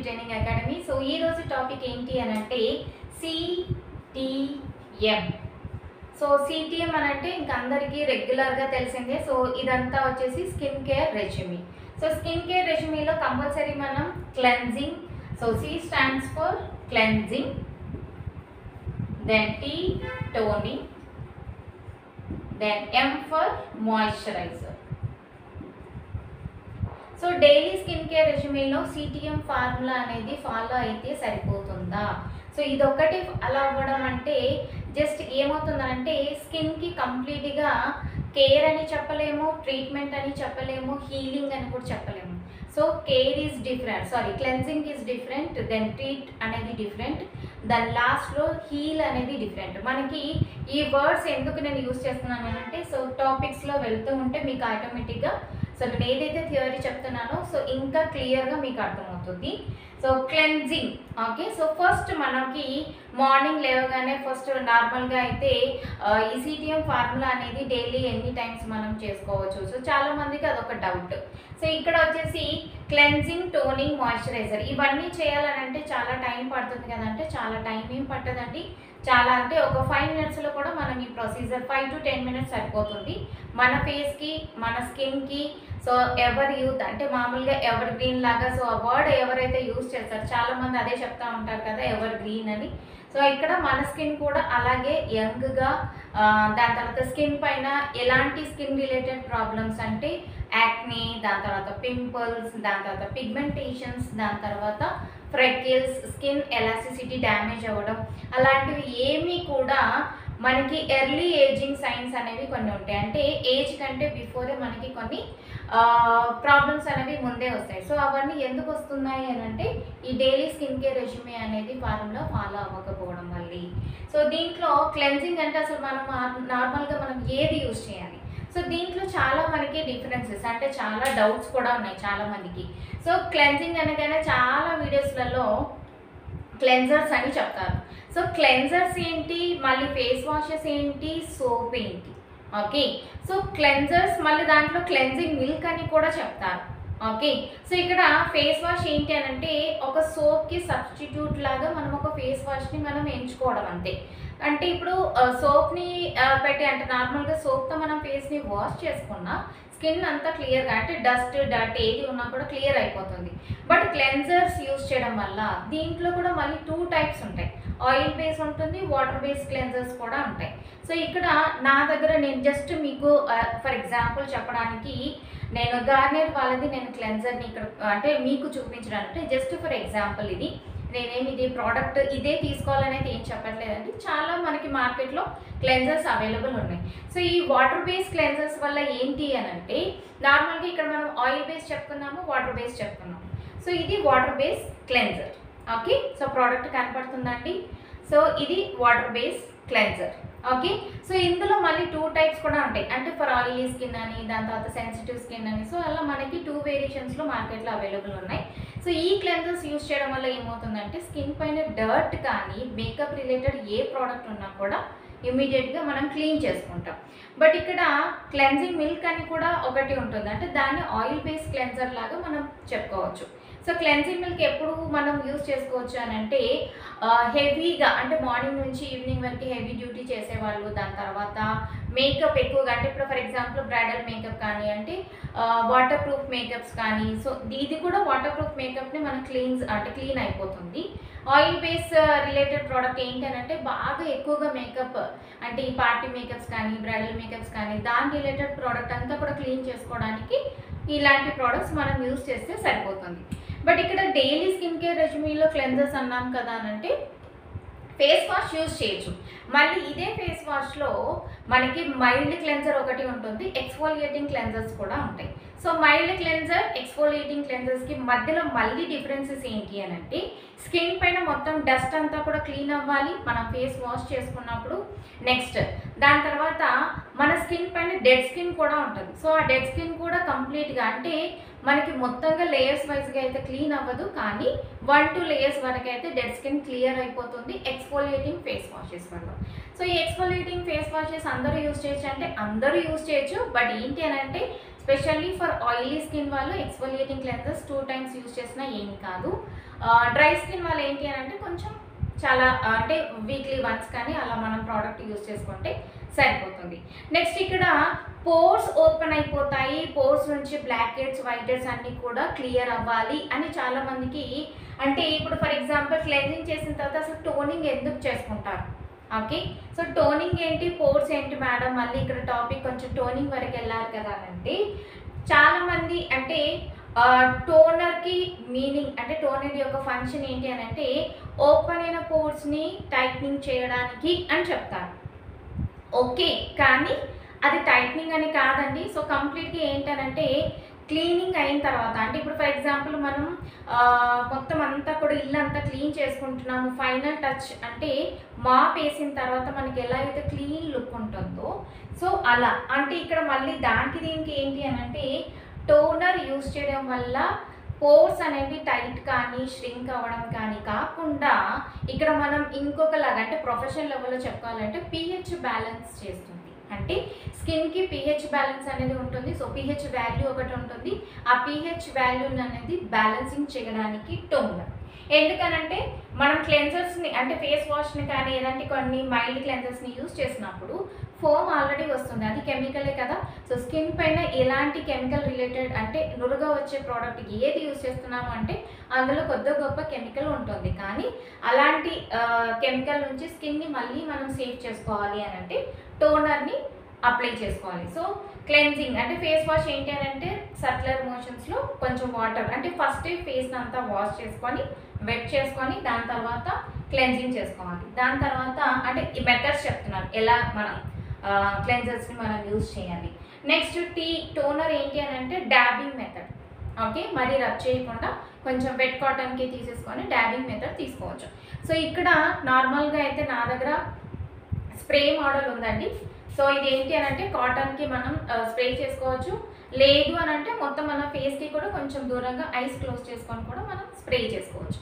Training academy. So ఈ రోజు topic ఏంటి అని అంటే సిటిఎం. సో సిటిఎం అని అంటే ఇంక అందరికీ రెగ్యులర్గా తెలిసిందే. సో ఇదంతా వచ్చేసి skin care resume. So skin care రెజ్యూమీలో కంపల్సరీ మనం cleansing, so C stands for cleansing, then T toning, then M for moisturizer. So daily skin care రెజ్యూమీలో సిటిఎం ఫార్ములా అనేది ఫాలో అయితే సరిపోతుందా? సో ఇదొక్కటి అలా అవ్వడం అంటే జస్ట్ ఏమవుతుందంటే స్కిన్కి కంప్లీట్గా కేర్ అని చెప్పలేము, ట్రీట్మెంట్ అని చెప్పలేము, హీలింగ్ అని కూడా చెప్పలేము. So care is different, cleansing is different, then treat అనేది డిఫరెంట్, దాని లాస్ట్లో హీల్ అనేది డిఫరెంట్. మనకి ఈ వర్డ్స్ ఎందుకు నేను యూజ్ చేస్తున్నాను అంటే సో టాపిక్స్లో వెళ్తూ ఉంటే మీకు ఆటోమేటిక్గా సో నేను ఏదైతే థియరీ చెప్తున్నానో సో ఇంకా క్లియర్గా మీకు అర్థమవుతుంది. So cleansing, okay. So first మనకి మార్నింగ్ లేవగానే ఫస్ట్ నార్మల్గా అయితే ఈ సిటిఎం ఫార్ములా అనేది డైలీ ఎన్ని టైమ్స్ మనం చేసుకోవచ్చు. సో చాలామందికి అదొక డౌట్. సో ఇక్కడ వచ్చేసి క్లెన్జింగ్, టోనింగ్, మాయిశ్చరైజర్ ఇవన్నీ చేయాలని అంటే చాలా టైం పడుతుంది కదంటే చాలా టైం ఏం పట్టదండి. చాలా అంటే ఒక 5 మినిట్స్లో కూడా మనం ఈ ప్రొసీజర్ 5 to 10 మినిట్స్ సరిపోతుంది మన ఫేస్కి, మన స్కిన్కి. సో ఎవర్ యూత్ అంటే మామూలుగా ఎవర్ గ్రీన్ లాగా, సో ఆ వర్డ్ ఎవరైతే యూజ్ చేస్తారో చాలామంది అదే చెప్తా ఉంటారు కదా ఎవర్ గ్రీన్ అని. సో ఇక్కడ మన స్కిన్ కూడా అలాగే యంగ్గా, దాని తర్వాత స్కిన్ పైన ఎలాంటి స్కిన్ రిలేటెడ్ ప్రాబ్లమ్స్ అంటే యాక్నీ, దాని తర్వాత పింపుల్స్, దాని తర్వాత పిగ్మెంటేషన్స్, దాని తర్వాత ఫ్రెకిల్స్, స్కిన్ ఎలాస్టిసిటీ డ్యామేజ్ అవ్వడం అలాంటివి ఏమీ కూడా మనకి ఎర్లీ ఏజింగ్ సైన్స్ అనేవి కొన్ని ఉంటాయి. అంటే ఏజ్ కంటే బిఫోరే మనకి కొన్ని ప్రాబ్లమ్స్ అనేవి ముందే వస్తాయి. సో అవన్నీ ఎందుకు వస్తున్నాయి అని అంటే ఈ డైలీ స్కిన్ కేర్ రెజ్యూమే అనేది ఫార్ములా ఫాలో అవ్వకపోవడం వల్ల. సో దీంట్లో క్లెన్జింగ్ అంటే అసలు మనం నార్మల్గా మనం ఏది యూజ్ చేయాలి? సో దీంట్లో చాలా మనకి డిఫరెన్సెస్ అంటే చాలా డౌట్స్ కూడా ఉన్నాయి చాలామందికి. సో క్లెన్జింగ్ అనగానే చాలా వీడియోస్లలో క్లెన్జర్స్ అని చెప్తారు. సో క్లెన్జర్స్ ఏంటి, మళ్ళీ ఫేస్ వాషెస్ ఏంటి, సోప్ ఏంటి, ఓకే. సో క్లెన్జర్స్ మళ్ళీ దాంట్లో క్లెన్జింగ్ మిల్క్ అని కూడా చెప్తారు, ఓకే. సో ఇక్కడ ఫేస్ వాష్ ఏంటి అని అంటే ఒక సోప్కి సబ్స్టిట్యూట్ లాగా మనం ఒక ఫేస్ వాష్ని మనం ఎంచుకోవడం అంతే. అంటే ఇప్పుడు సోప్ని పెట్టి అంటే నార్మల్గా సోప్తో మనం ఫేస్ని వాష్ చేసుకున్నా స్కిన్ అంతా క్లియర్గా అంటే డస్ట్ డట్ ఏది ఉన్నా కూడా క్లియర్ అయిపోతుంది. బట్ క్లెన్జర్స్ యూజ్ చేయడం వల్ల దీంట్లో కూడా మళ్ళీ 2 టైప్స్ ఉంటాయి. ఆయిల్ బేస్ ఉంటుంది, వాటర్ బేస్ క్లెన్జర్స్ కూడా ఉంటాయి. సో ఇక్కడ నా దగ్గర నేను జస్ట్ మీకు ఫర్ ఎగ్జాంపుల్ చెప్పడానికి నేను గార్నియర్ వాళ్ళది నేను క్లెన్జర్ని ఇక్కడ అంటే మీకు చూపించడానికి జస్ట్ ఫర్ ఎగ్జాంపుల్ ఇది ఇది ప్రోడక్ట్ ఇదే తీసుకోవాలనేది ఏం చెప్పట్లేదండి. చాలా మనకి మార్కెట్లో క్లెన్జర్స్ అవైలబుల్ ఉన్నాయి. సో ఈ వాటర్ బేస్ క్లెన్జర్స్ వల్ల ఏంటి అని అంటే నార్మల్గా ఇక్కడ మనం ఆయిల్ బేస్ చెప్పుకున్నాము, వాటర్ బేస్ చెప్పుకున్నాము. సో ఇది water base cleanser, okay. So product కనపడుతుందండి. సో ఇది water base cleanser, okay. So ఇందులో మళ్ళీ 2 టైప్స్ కూడా ఉంటాయి. అంటే ఫర్ ఆయిలీ స్కిన్ అని, దాని తర్వాత సెన్సిటివ్ స్కిన్ అని. సో అలా మనకి 2 వేరియేషన్స్లో మార్కెట్లో అవైలబుల్ ఉన్నాయి. సో ఈ క్లెన్జర్స్ యూజ్ చేయడం వల్ల ఏమవుతుందంటే స్కిన్ పైన డర్ట్ కానీ మేకప్ రిలేటెడ్ ఏ ప్రోడక్ట్ ఉన్నా కూడా ఇమీడియట్గా మనం క్లీన్ చేసుకుంటాం. బట్ ఇక్కడ క్లెన్జింగ్ మిల్క్ అని కూడా ఒకటి ఉంటుంది. అంటే దాన్ని ఆయిల్ బేస్ క్లెన్జర్ లాగా మనం చెప్పుకోవచ్చు. సో క్లెన్జింగ్ మిల్క్ ఎప్పుడు మనం యూజ్ చేసుకోవచ్చు అని అంటే హెవీగా అంటే మార్నింగ్ నుంచి ఈవినింగ్ వరకు హెవీ డ్యూటీ చేసేవాళ్ళు, దాని తర్వాత మేకప్ ఎక్కువగా అంటే ఇప్పుడు ఫర్ ఎగ్జాంపుల్ బ్రైడల్ మేకప్ కానీ అంటే వాటర్ ప్రూఫ్ మేకప్స్ కానీ. సో ఇది కూడా వాటర్ ప్రూఫ్ మేకప్ని మనం క్లీన్ అయిపోతుంది. ఆయిల్ బేస్ రిలేటెడ్ ప్రోడక్ట్ ఏంటి అని అంటే బాగా ఎక్కువగా మేకప్ అంటే ఈ పార్టీ మేకప్స్ కానీ బ్రైడల్ మేకప్స్ కానీ దాని రిలేటెడ్ ప్రోడక్ట్ అంతా కూడా క్లీన్ చేసుకోవడానికి ఇలాంటి ప్రోడక్ట్స్ మనం యూజ్ చేస్తే సరిపోతుంది. బట్ ఇక్కడ డైలీ స్కిన్ కేర్ రెజ్యూమీలో క్లెన్జర్స్ అన్నాం కదా అని అంటే ఫేస్ వాష్ యూజ్ చేయొచ్చు. మళ్ళీ ఇదే ఫేస్ వాష్లో మనకి మైల్డ్ క్లెన్జర్ ఒకటి ఉంటుంది, ఎక్స్ఫోలియేటింగ్ క్లెన్జర్స్ కూడా ఉంటాయి. సో మైల్డ్ క్లెన్జర్, ఎక్స్ఫోలియేటింగ్ క్లెన్జర్స్కి మధ్యలో మళ్ళీ డిఫరెన్సెస్ ఏంటి అని అంటే స్కిన్ పైన మొత్తం డస్ట్ అంతా కూడా క్లీన్ అవ్వాలి మనం ఫేస్ వాష్ చేసుకున్నప్పుడు. నెక్స్ట్ దాని తర్వాత మన స్కిన్ పైన డెడ్ స్కిన్ కూడా ఉంటుంది. సో ఆ డెడ్ స్కిన్ కూడా కంప్లీట్గా అంటే మనకి మొత్తంగా లేయర్స్ వైజ్గా అయితే క్లీన్ అవ్వదు, కానీ 1-2 లేయర్స్ వరకు అయితే డెడ్ స్కిన్ క్లియర్ అయిపోతుంది ఎక్స్ఫోలియేటింగ్ ఫేస్ వాషెస్ వల్ల. సో ఈ ఎక్స్ఫోలియేటింగ్ ఫేస్ వాషెస్ అందరూ యూజ్ చేయొచ్చు అంటే అందరూ యూజ్ చేయొచ్చు. బట్ ఏంటి అని అంటే స్పెషల్లీ ఫర్ ఆయిలీ స్కిన్ వాళ్ళు ఎక్స్ఫోలియేటింగ్ క్లెన్జర్స్ 2 టైమ్స్ యూజ్ చేసినా ఏమి కాదు. డ్రై స్కిన్ వాళ్ళు ఏంటి అని అంటే కొంచెం చాలా అంటే వీక్లీ వన్స్ కానీ అలా మనం ప్రోడక్ట్ యూజ్ చేసుకుంటే సరిపోతుంది. నెక్స్ట్ ఇక్కడ పోర్స్ ఓపెన్ అయిపోతాయి, పోర్స్ నుంచి బ్లాక్ హెడ్స్ వైట్ హెడ్స్ అన్నీ కూడా క్లియర్ అవ్వాలి అని చాలామందికి. అంటే ఇప్పుడు ఫర్ ఎగ్జాంపుల్ క్లెన్జింగ్ చేసిన తర్వాత అసలు టోనింగ్ ఎందుకు చేసుకుంటారు? ఓకే, సో టోనింగ్ ఏంటి, పోర్స్ ఏంటి మేడం, మళ్ళీ ఇక్కడ టాపిక్ కొంచెం టోనింగ్ వరకు వెళ్ళాలి కదా అంటే చాలామంది అంటే టోనర్కి మీనింగ్ అంటే టోనర్ యొక్క ఫంక్షన్ ఏంటి అని అంటే ఓపెన్ అయిన పోర్స్ని టైట్నింగ్ చేయడానికి అని చెప్తారు. ఓకే, కానీ అది టైట్నింగ్ అని కాదండి. సో కంప్లీట్గా ఏంటనంటే క్లీనింగ్ అయిన తర్వాత అంటే ఇప్పుడు ఫర్ ఎగ్జాంపుల్ మనం మొత్తం అంతా కూడా ఇల్లు అంతా క్లీన్ చేసుకుంటున్నాము, ఫైనల్ టచ్ అంటే మాప్ వేసిన తర్వాత మనకి ఎలా అయితే క్లీన్ లుక్ ఉంటుందో సో అలా అంటే ఇక్కడ మళ్ళీ దానికి దీనికి ఏంటి అని అంటే టోనర్ యూజ్ చేయడం వల్ల పోర్స్ అనేవి టైట్ కానీ ష్రింక్ అవ్వడం కానీ కాకుండా ఇక్కడ మనం ఇంకొకలాగా అంటే ప్రొఫెషనల్ లెవెల్లో చెప్పుకోవాలంటే pH బ్యాలెన్స్ చేస్తుంది. అంటే స్కిన్కి pH బ్యాలెన్స్ అనేది ఉంటుంది. సో pH వాల్యూ ఒకటి ఉంటుంది, ఆ pH వాల్యూని అనేది బ్యాలెన్సింగ్ చేయడానికి టోనర్. ఎందుకనంటే మనం క్లెన్జర్స్ని అంటే ఫేస్ వాష్ని కానీ ఏదంటే కొన్ని మైల్డ్ క్లెన్జర్స్ని యూజ్ చేసినప్పుడు ఫోమ్ ఆల్రెడీ వస్తుంది, అది కెమికలే కదా. సో స్కిన్ పైన ఎలాంటి కెమికల్ రిలేటెడ్ అంటే నురుగా వచ్చే ప్రోడక్ట్ ఏది యూజ్ చేస్తున్నాము అంటే అందులో కొద్ది గొప్ప కెమికల్ ఉంటుంది. కానీ అలాంటి కెమికల్ నుంచి స్కిన్ని మళ్ళీ మనం సేవ్ చేసుకోవాలి అని అంటే టోనర్ని అప్లై చేసుకోవాలి. సో క్లెన్జింగ్ అంటే ఫేస్ వాష్ ఏంటి అని అంటే సర్క్యులర్ మోషన్స్లో కొంచెం వాటర్ అంటే ఫస్ట్ ఫేస్ని అంతా వాష్ చేసుకొని వెట్ చేసుకొని దాని తర్వాత క్లెన్జింగ్ చేసుకోవాలి. దాని తర్వాత అంటే ఈ మెథడ్స్ చెప్తున్నాను ఎలా మనం క్లెన్జర్స్ని మనం యూజ్ చేయాలి. నెక్స్ట్ టోనర్ ఏంటి అని అంటే డాబింగ్ మెథడ్. ఓకే, మరీ రబ్ చేయకుండా కొంచెం వెట్ కాటన్కి తీసేసుకొని డాబింగ్ మెథడ్ తీసుకోవచ్చు. సో ఇక్కడ నార్మల్గా అయితే నా దగ్గర స్ప్రే మోడల్ ఉందండి. సో ఇది ఏంటి అని అంటే కాటన్కి మనం స్ప్రే చేసుకోవచ్చు, లేదు అని అంటే మొత్తం మన ఫేస్కి కూడా కొంచెం దూరంగా ఐస్ క్లోజ్ చేసుకొని కూడా మనం స్ప్రే చేసుకోవచ్చు.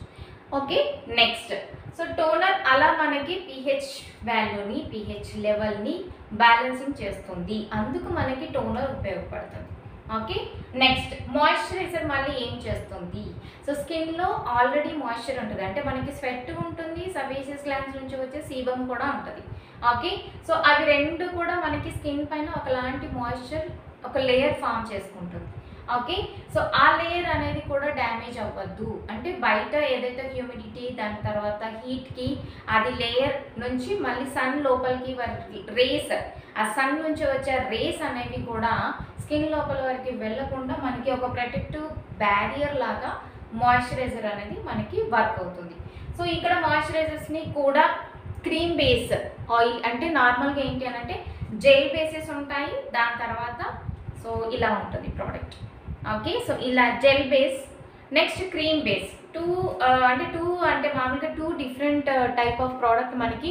ఓకే, నెక్స్ట్ సో టోనర్ అలా మనకి pH వాల్యూని pH లెవెల్ని బ్యాలెన్సింగ్ చేస్తుంది, అందుకు మనకి టోనర్ ఉపయోగపడుతుంది. ఓకే, నెక్స్ట్ మాయిశ్చరైజర్ మళ్ళీ ఏం చేస్తుంది? సో స్కిన్లో ఆల్రెడీ మాయిశ్చర్ ఉంటుంది, అంటే మనకి స్వెట్ ఉంటుంది, సబేసియస్ గ్లాండ్స్ నుంచి వచ్చే సీబమ్ కూడా ఉంటుంది. ఓకే, సో అవి రెండు కూడా మనకి స్కిన్ పైన ఒకలాంటి మాయిశ్చర్ ఒక లేయర్ ఫామ్ చేసుకుంటుంది. ఓకే, సో ఆ లేయర్ అనేది కూడా డ్యామేజ్ అవ్వద్దు అంటే బయట ఏదైతే హ్యూమిడిటీ దాని తర్వాత హీట్కి అది లేయర్ నుంచి మళ్ళీ సన్ లోపలికి రేస్ ఆ సన్ నుంచి వచ్చే రేస్ అనేవి కూడా స్కిన్ లోపల వరకు వెళ్ళకుండా మనకి ఒక ప్రొటెక్టివ్ బ్యారియర్ లాగా మాయిశ్చరైజర్ అనేది మనకి వర్క్ అవుతుంది. సో ఇక్కడ మాయిశ్చరైజర్స్ని కూడా క్రీమ్ బేస్ ఆయిల్ అంటే నార్మల్గా ఏంటి అని అంటే జెల్ బేసెస్ ఉంటాయి, దాని తర్వాత సో ఇలా ఉంటుంది ప్రోడక్ట్. ఓకే, సో ఇలా gel base next cream base two అంటే మామూలుగా 2 డిఫరెంట్ టైప్ ఆఫ్ ప్రోడక్ట్ మనకి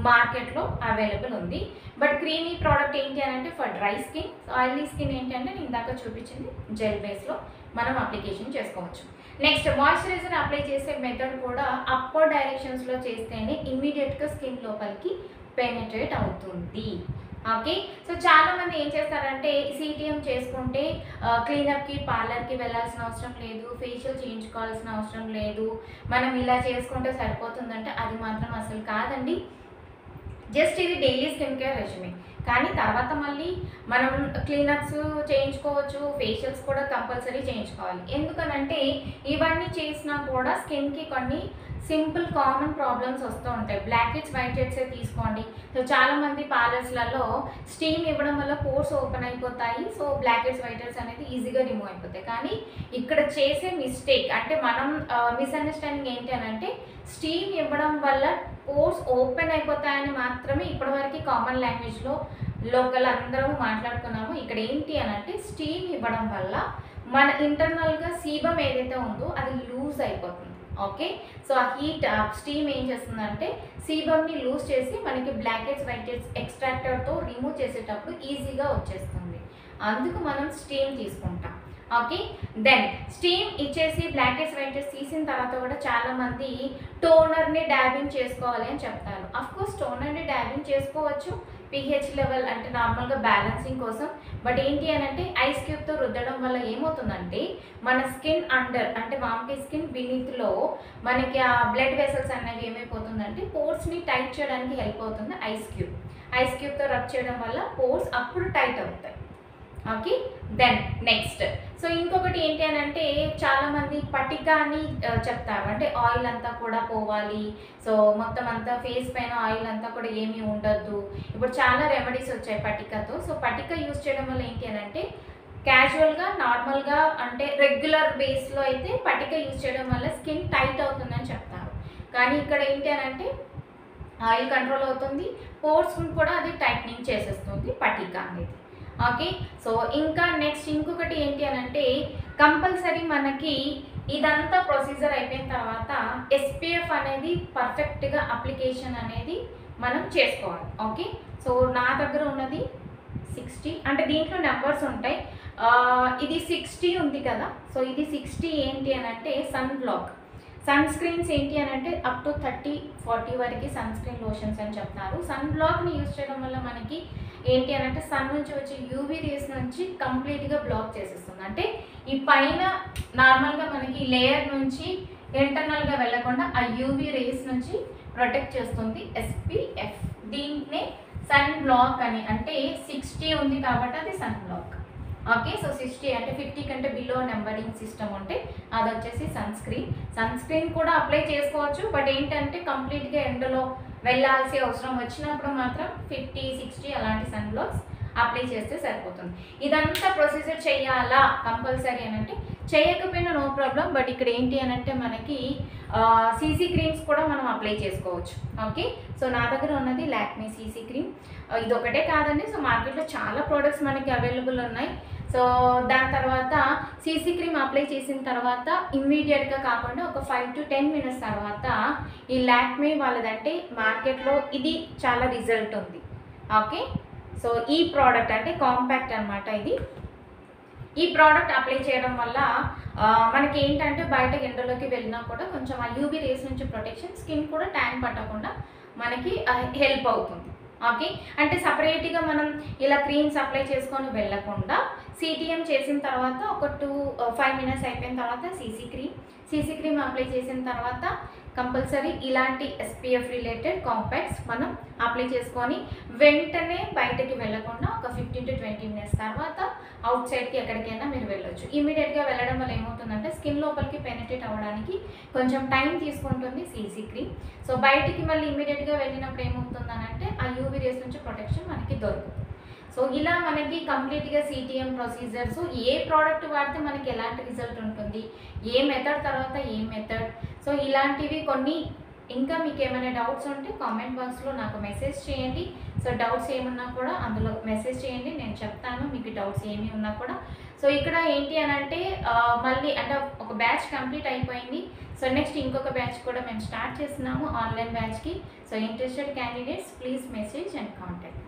మార్కెట్లో అవైలబుల్ ఉంది. బట్ క్రీమీ ప్రోడక్ట్ ఏంటి అని అంటే for dry skin, oily skin ఏంటంటే నేను ఇందాక చూపించింది జెల్ బేస్లో మనం అప్లికేషన్ చేసుకోవచ్చు. నెక్స్ట్ మాయిశ్చరైజర్ అప్లై చేసే మెథడ్ కూడా అప్పర్ డైరెక్షన్స్లో చేస్తేనే ఇమ్మీడియట్గా స్కిన్ లోపలికి పెనిట్రేట్ అవుతుంది. ఓకే, సో చాలామంది ఏం చేస్తారంటే సిటిఎం చేసుకుంటే క్లీనప్కి పార్లర్కి వెళ్ళాల్సిన అవసరం లేదు, ఫేషియల్ చేయించుకోవాల్సిన అవసరం లేదు, మనం ఇలా చేసుకుంటే సరిపోతుందంటే అది మాత్రం అసలు కాదండి. జస్ట్ ఇది డైలీ స్కిన్ కేర్ రెజ్యూమే, కానీ తర్వాత మళ్ళీ మనం క్లీనప్స్ చేయించుకోవచ్చు, ఫేషియల్స్ కూడా కంపల్సరీ చేయించుకోవాలి. ఎందుకనంటే ఇవన్నీ చేసినా కూడా స్కిన్కి కొన్ని సింపుల్ కామన్ ప్రాబ్లమ్స్ వస్తూ ఉంటాయి. బ్లాక్ హెడ్స్ వైట్ హెడ్సే తీసుకోండి. సో చాలామంది పార్లర్స్లలో స్టీమ్ ఇవ్వడం వల్ల పోర్స్ ఓపెన్ అయిపోతాయి, so black heads white heads అనేది ఈజీగా రిమూవ్ అయిపోతాయి. కానీ ఇక్కడ చేసే మిస్టేక్ అంటే మనం మిస్అండర్స్టాండింగ్ ఏంటి అని అంటే స్టీమ్ ఇవ్వడం వల్ల పోర్స్ ఓపెన్ అయిపోతాయని మాత్రమే ఇప్పటివరకు కామన్ లాంగ్వేజ్లో లోకల్ అందరం మాట్లాడుకున్నాము. ఇక్కడ ఏంటి అని అంటే స్టీమ్ ఇవ్వడం వల్ల మన ఇంటర్నల్గా సీబమ్ ఏదైతే ఉందో అది లూజ్ అయిపోతుంది. ఓకే, సో ఆ హీట్ స్టీమ్ ఏం చేస్తుందంటే సీబమ్ని లూజ్ చేసి మనకి బ్లాక్ హెడ్స్ వైట్ హెడ్స్ ఎక్స్ట్రాక్టర్తో రిమూవ్ చేసేటప్పుడు ఈజీగా వచ్చేస్తుంది, అందుకు మనం స్టీమ్ తీసుకుంటాం. ఓకే, దెన్ స్టీమ్ ఇచ్చేసి బ్లాక్ హెడ్స్ వైట్ హెడ్స్ తీసిన తర్వాత కూడా చాలామంది టోనర్ని డాబింగ్ చేసుకోవాలి అని చెప్తారు. అఫ్కోర్స్ టోనర్ని డాబింగ్ చేసుకోవచ్చు, pH లెవెల్ అంటే నార్మల్గా బ్యాలెన్సింగ్ కోసం. బట్ ఏంటి అని అంటే ఐస్ క్యూబ్తో రుద్దడం వల్ల ఏమవుతుందంటే మన స్కిన్ అండర్ అంటే మామూలుగా స్కిన్ బినీత్లో మనకి ఆ బ్లడ్ వెసల్స్ అనేవి ఏమైపోతుందంటే పోర్స్ని టైట్ చేయడానికి హెల్ప్ అవుతుంది ఐస్ క్యూబ్తో రబ్ చేయడం వల్ల పోర్స్ అప్పుడు టైట్ అవుతాయి. ఓకే, దెన్ నెక్స్ట్ సో ఇంకొకటి ఏంటి అని అంటే చాలామంది పటిక అని చెప్తారు, అంటే ఆయిల్ అంతా కూడా పోవాలి, సో మొత్తం అంతా ఫేస్ పైన ఆయిల్ అంతా కూడా ఏమీ ఉండద్దు. ఇప్పుడు చాలా రెమెడీస్ వచ్చాయి పటికతో. సో పటిక యూజ్ చేయడం వల్ల ఏంటి అని అంటే క్యాజువల్గా నార్మల్గా అంటే రెగ్యులర్ బేస్లో అయితే పటిక యూజ్ చేయడం వల్ల స్కిన్ టైట్ అవుతుందని చెప్తారు. కానీ ఇక్కడ ఏంటి అని అంటే ఆయిల్ కంట్రోల్ అవుతుంది, పోర్స్ని కూడా అది టైట్నింగ్ చేసేస్తుంది పటిక అనేది. ఓకే, సో ఇంకా నెక్స్ట్ ఇంకొకటి ఏంటి అని అంటే కంపల్సరీ మనకి ఇదంతా ప్రొసీజర్ అయిపోయిన తర్వాత SPF అనేది పర్ఫెక్ట్గా అప్లికేషన్ అనేది మనం చేసుకోవాలి. ఓకే, సో నా దగ్గర ఉన్నది 60, అంటే దీంట్లో నెంబర్స్ ఉంటాయి. ఇది 60 ఉంది కదా, సో ఇది 60 ఏంటి అని అంటే సన్ స్క్రీన్స్ ఏంటి అని అంటే అప్ టు 30-40 వరకు సన్ స్క్రీన్ లోషన్స్ అని చెప్తారు. సన్ బ్లాక్ని యూజ్ చేయడం వల్ల మనకి ఏంటి అని అంటే సన్ నుంచి వచ్చే యూవీ రేస్ నుంచి కంప్లీట్గా బ్లాక్ చేసేస్తుంది. అంటే ఈ పైన నార్మల్గా మనకి లేయర్ నుంచి ఇంటర్నల్గా వెళ్ళకుండా ఆ యూవీ రేస్ నుంచి ప్రొటెక్ట్ చేస్తుంది SPF. దీంట్నే సన్ బ్లాక్ అని, అంటే 60 ఉంది కాబట్టి అది సన్ బ్లాక్. ఓకే, సో 60 అంటే 50 కంటే బిలో నెంబరింగ్ సిస్టమ్ ఉంటే అది వచ్చేసి సన్ స్క్రీన్ కూడా అప్లై చేసుకోవచ్చు. బట్ ఏంటంటే కంప్లీట్గా ఎండలో వెళ్ళాల్సి అవసరం వచ్చినప్పుడు మాత్రం 50-60 అలాంటి సన్ బ్లాక్స్ అప్లై చేస్తే సరిపోతుంది. ఇదంతా ప్రొసీజర్ చేయాలా కంపల్సరీ అని అంటే చేయకపోయినా నో ప్రాబ్లం. బట్ ఇక్కడ ఏంటి అని అంటే మనకి CC క్రీమ్స్ కూడా మనం అప్లై చేసుకోవచ్చు. ఓకే, సో నా దగ్గర ఉన్నది లాక్మే CC క్రీమ్. ఇది ఒకటే కాదండి, సో మార్కెట్లో చాలా ప్రోడక్ట్స్ మనకి అవైలబుల్ ఉన్నాయి. సో దాని తర్వాత CC క్రీమ్ అప్లై చేసిన తర్వాత ఇమ్మీడియట్గా కాకుండా ఒక 5 to 10 minutes తర్వాత ఈ లాక్మే వాళ్ళదంటే మార్కెట్లో ఇది చాలా రిజల్ట్ ఉంది. ఓకే, సో ఈ ప్రోడక్ట్ అంటే కాంపాక్ట్ అనమాట. ఈ ప్రోడక్ట్ అప్లై చేయడం వల్ల మనకి ఏంటంటే బయట ఎండలోకి వెళ్ళినా కూడా కొంచెం ఆ యూవీ రేస్ నుంచి ప్రొటెక్షన్, స్కిన్ కూడా ట్యాన్ పట్టకుండా మనకి హెల్ప్ అవుతుంది. ఓకే, అంటే సపరేట్గా మనం ఇలా క్రీమ్స్ అప్లై చేసుకొని వెళ్ళకుండా CTM చేసిన తర్వాత ఒక 5 minutes అయిపోయిన తర్వాత CC క్రీమ్ అప్లై చేసిన తర్వాత కంపల్సరీ ఇలాంటి SPF రిలేటెడ్ కాంపాక్ట్స్ మనం అప్లై చేసుకొని వెంటనే బయటకి వెళ్ళకుండా ఒక 15 to 20 minutes తర్వాత అవుట్ సైడ్కి ఎక్కడికైనా మీరు వెళ్ళొచ్చు. ఇమీడియట్గా వెళ్ళడం వల్ల ఏమవుతుందంటే స్కిన్ లోపలికి పెనిట్రేట్ అవ్వడానికి కొంచెం టైం తీసుకుంటుంది CC క్రీమ్. సో బయటికి మళ్ళీ ఇమీడియట్గా వెళ్ళినప్పుడు ఏమవుతుందనంటే ఆ యూవీ రేస్ నుంచి ప్రొటెక్షన్ మనకి దొరుకుతుంది. సో ఇలా మనకి కంప్లీట్గా CTM ప్రొసీజర్స్, ఏ ప్రోడక్ట్ వాడితే మనకి ఎలాంటి రిజల్ట్ ఉంటుంది, ఏ మెథడ్ తర్వాత ఏ మెథడ్, సో ఇలాంటివి కొన్ని. ఇంకా మీకు ఏమైనా డౌట్స్ ఉంటే కామెంట్ బాక్స్లో నాకు మెసేజ్ చేయండి. సో డౌట్స్ ఏమున్నా కూడా అందులో మెసేజ్ చేయండి, నేను చెప్తాను మీకు డౌట్స్ ఏమి ఉన్నా కూడా. సో ఇక్కడ ఏంటి అని అంటే మళ్ళీ అంటే ఒక బ్యాచ్ కంప్లీట్ అయిపోయింది. సో నెక్స్ట్ ఇంకొక బ్యాచ్ కూడా మేము స్టార్ట్ చేస్తున్నాము ఆన్లైన్ బ్యాచ్కి. So interested candidates please message and contact.